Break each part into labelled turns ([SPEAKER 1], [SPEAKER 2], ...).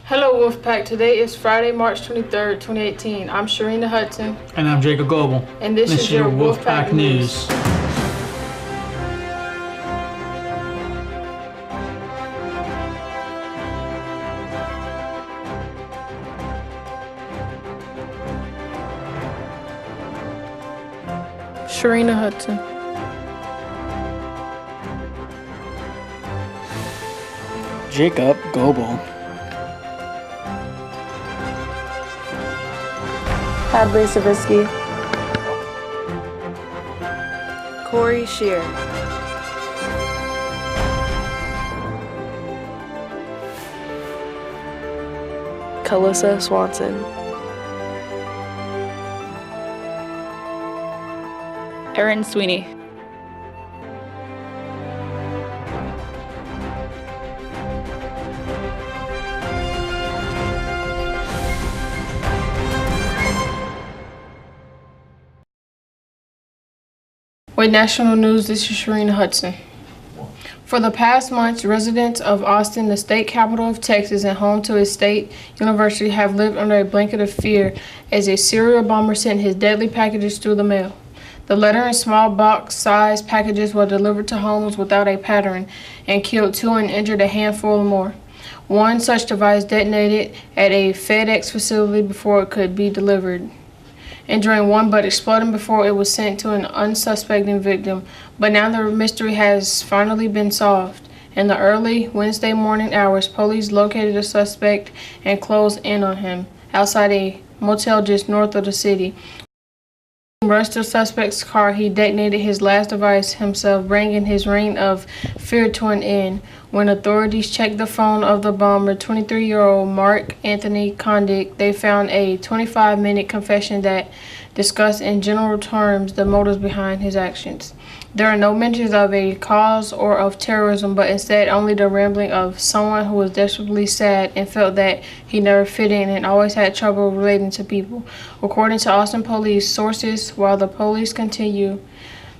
[SPEAKER 1] Hello Wolfpack, today is Friday, March 23rd, 2018. I'm Sharina Hudson.
[SPEAKER 2] And I'm Jacob Goebel.
[SPEAKER 1] And this is your Wolfpack News. Sharina Hudson.
[SPEAKER 2] Jacob Goebel.
[SPEAKER 3] Hadley Savitsky. Corey Shear. Calissa Swanson.
[SPEAKER 4] Erin Sweeney.
[SPEAKER 1] With national news, this is Sharina Hudson. For the past months, residents of Austin, the state capital of Texas and home to a state university, have lived under a blanket of fear as a serial bomber sent his deadly packages through the mail. The letter and small box-sized packages were delivered to homes without a pattern and killed 2 and injured a handful more. One such device detonated at a FedEx facility before it could be delivered, injuring one but exploding before it was sent to an unsuspecting victim. But now the mystery has finally been solved. In the early Wednesday morning hours, police located the suspect and closed in on him outside a motel just north of the city. Rushed the suspect's car, he detonated his last device himself, bringing his reign of fear to an end. When authorities checked the phone of the bomber, 23-year-old Mark Anthony Condick, they found a 25-minute confession that discussed in general terms the motives behind his actions. There are no mentions of a cause or of terrorism, but instead only the rambling of someone who was desperately sad and felt that he never fit in and always had trouble relating to people. According to Austin police sources, while the police continue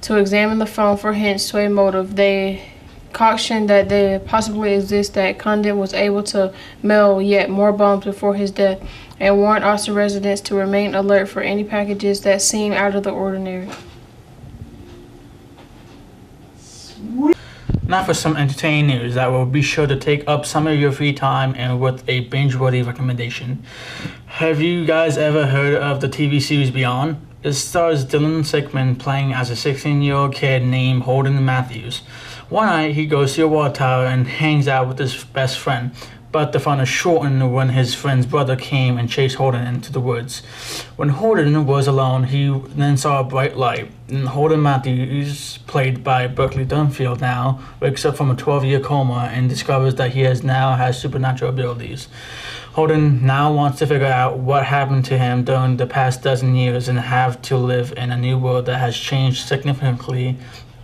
[SPEAKER 1] to examine the phone for hints to a motive, they cautioned that there possibly exists that Condit was able to mail yet more bombs before his death, and warned Austin residents to remain alert for any packages that seem out of the ordinary.
[SPEAKER 2] Now for some entertaining news that will be sure to take up some of your free time and with a binge-worthy recommendation. Have you guys ever heard of the TV series Beyond? It stars Dylan Sickman playing as a 16-year-old kid named Holden Matthews. One night he goes to a water tower and hangs out with his best friend, but the fun is shortened when his friend's brother came and chased Holden into the woods. When Holden was alone, he then saw a bright light, and Holden Matthews, played by Berkeley Dunfield now, wakes up from a 12-year coma and discovers that he has supernatural abilities. Holden now wants to figure out what happened to him during the past dozen years and have to live in a new world that has changed significantly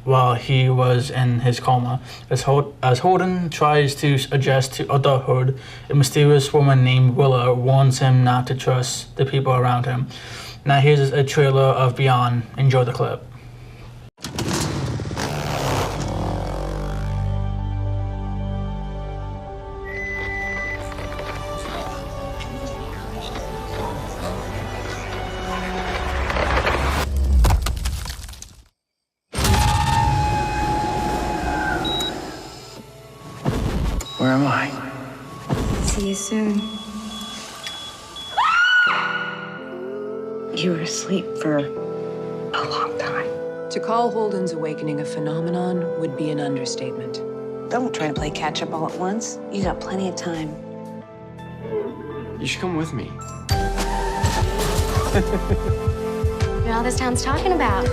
[SPEAKER 2] while he was in his coma. As Holden tries to adjust to adulthood, a mysterious woman named Willa warns him not to trust the people around him. Now here's a trailer of Beyond. Enjoy the clip.
[SPEAKER 5] Where am I?
[SPEAKER 6] See you soon. You were asleep for a long time.
[SPEAKER 7] To call Holden's awakening a phenomenon would be an understatement.
[SPEAKER 6] Don't try to play catch up all at once. You got plenty of time.
[SPEAKER 5] You should come with me.
[SPEAKER 8] What all this town's talking about?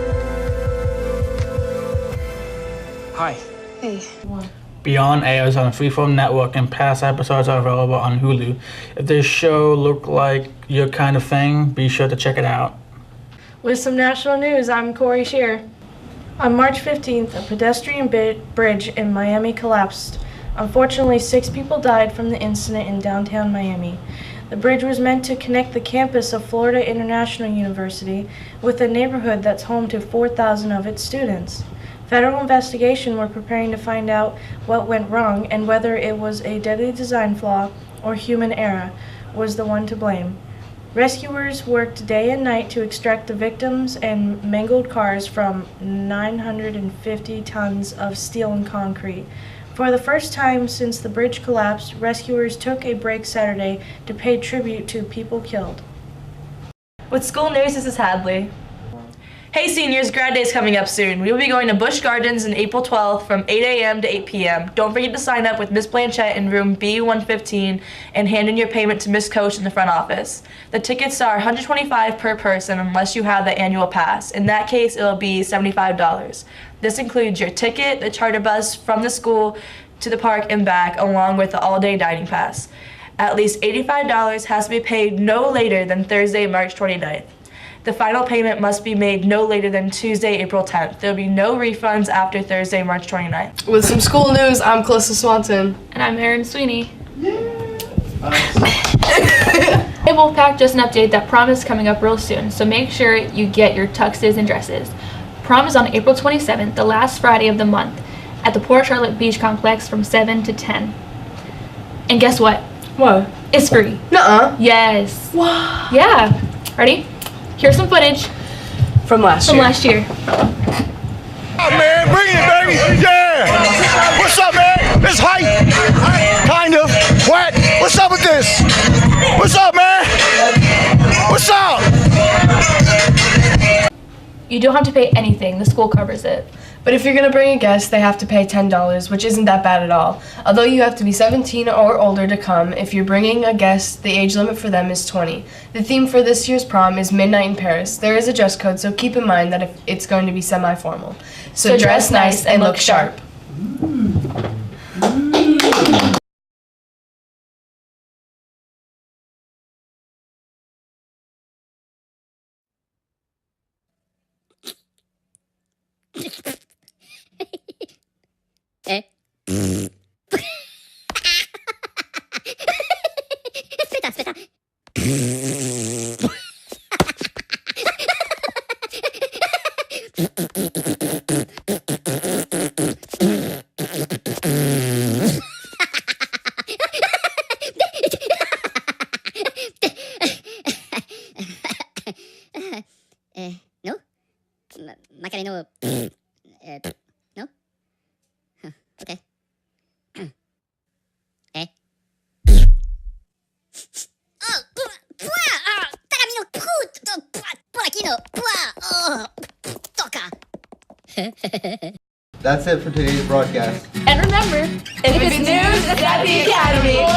[SPEAKER 5] Hi.
[SPEAKER 6] Hey.
[SPEAKER 2] Beyond airs on the Freeform Network and past episodes are available on Hulu. If this show looked like your kind of thing, be sure to check it out.
[SPEAKER 9] With some national news, I'm Corey Shear. On March 15th, a pedestrian bridge in Miami collapsed. Unfortunately, 6 people died from the incident in downtown Miami. The bridge was meant to connect the campus of Florida International University with a neighborhood that's home to 4,000 of its students. Federal investigation were preparing to find out what went wrong and whether it was a deadly design flaw or human error, was the one to blame. Rescuers worked day and night to extract the victims and mangled cars from 950 tons of steel and concrete. For the first time since the bridge collapsed, rescuers took a break Saturday to pay tribute to people killed.
[SPEAKER 10] With school news, this is Hadley. Hey seniors, grad day is coming up soon. We will be going to Busch Gardens on April 12th from 8 a.m. to 8 p.m. Don't forget to sign up with Miss Blanchette in room B115 and hand in your payment to Miss Coach in the front office. The tickets are $125 per person unless you have the annual pass. In that case, it'll be $75. This includes your ticket, the charter bus from the school to the park and back, along with the all-day dining pass. At least $85 has to be paid no later than Thursday, March 29th. The final payment must be made no later than Tuesday, April 10th. There will be no refunds after Thursday, March 29th.
[SPEAKER 3] With some school news, I'm Calissa Swanson.
[SPEAKER 4] And I'm Erin Sweeney. Hey Wolfpack, just an update that prom is coming up real soon, so make sure you get your tuxes and dresses. Prom is on April 27th, the last Friday of the month, at the Port Charlotte Beach Complex from 7 to 10. And guess what?
[SPEAKER 3] What?
[SPEAKER 4] It's free.
[SPEAKER 3] Nuh-uh.
[SPEAKER 4] Yes.
[SPEAKER 3] Wow.
[SPEAKER 4] Yeah. Ready? Here's some footage
[SPEAKER 3] From last
[SPEAKER 4] from
[SPEAKER 3] year.
[SPEAKER 4] last year.
[SPEAKER 11] Oh, man, bring it, baby. Yeah. What's up, man? It's hype. Kind of. What? What's up with this? What's up, man? What's up?
[SPEAKER 4] You don't have to pay anything. The school covers it.
[SPEAKER 3] But if you're going to bring a guest, they have to pay $10, which isn't that bad at all. Although you have to be 17 or older to come, if you're bringing a guest, the age limit for them is 20. The theme for this year's prom is Midnight in Paris. There is a dress code, so keep in mind that it's going to be semi-formal. So dress nice and look sharp.
[SPEAKER 8] No? Macarena. No? Huh, okay. Eh? Oh, taramino, por aquí no. Toca.
[SPEAKER 12] That's it for today's broadcast.
[SPEAKER 4] And remember,
[SPEAKER 10] If it's news, it's at the Academy.